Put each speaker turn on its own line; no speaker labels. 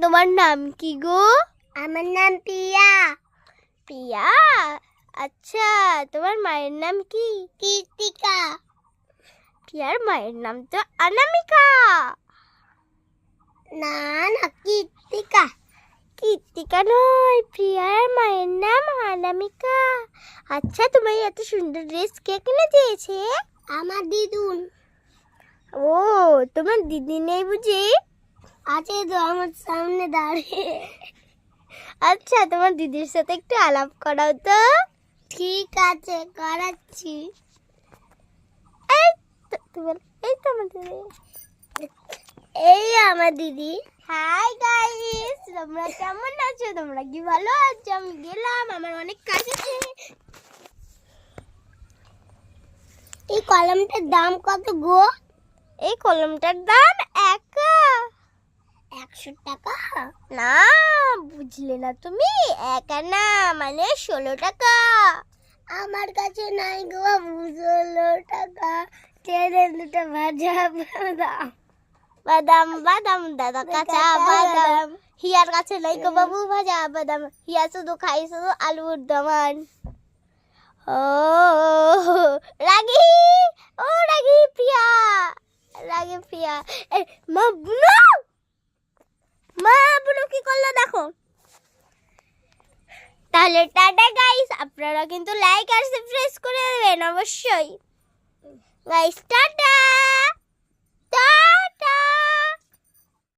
তোমার নাম কি গো?
আমার নাম পিয়া।
পিয়া? আচ্ছা, তোমার মায়ের নাম কি?
কীর্তিকা।
পিয়ার মায়ের নাম তো অনামিকা।
না না, কীর্তিকা।
কীর্তিকা নয়, প্রিয়ার মায়ের নাম অনামিকা। আচ্ছা, তোমার এত সুন্দর ড্রেস কে কিনে দিয়েছে?
আমার দিদুন।
ও, তোমার দিদি নেই বুঝি?
আছে তো আমার সামনে দাঁড়িয়ে।
আচ্ছা, তোমার দিদির সাথে একটু আলাপ করাও তো।
ঠিক আছে, করাচ্ছি।
এই এই তো আমার দিদি।
এই আমার দিদি।
হাই গাইস, তোমরা কেমন আছো? তোমরা কি ভালো আছো? আমি গেলাম, আমার অনেক কাজ আছে।
এই কলমটার দাম কত গো?
এই কলমটার দাম
100 টাকা।
না, বুঝলে না তুমি? 1 আনা মানে 16 টাকা।
আমার কাছে নাই গো 16 টাকা। ছেড়ে দুটো ভাজা বাদাম।
বাদাম বাদাম দাদা কাঁচা বাদাম। হিয়ার কাছে নাই গো বাবু ভাজা বাদাম। হিয়া শুধু খাই শুধু আলুর দমান। ও রাগি, ও রাগি প্রিয়া, রাগি প্রিয়া। মা বুনো, মা বুনো কি করলো দেখো। তাহলে টাটা গাইস, আপনারা কিন্তু লাইক আর সাবস্ক্রাইব করে দেবেন অবশ্যই। Guys tata.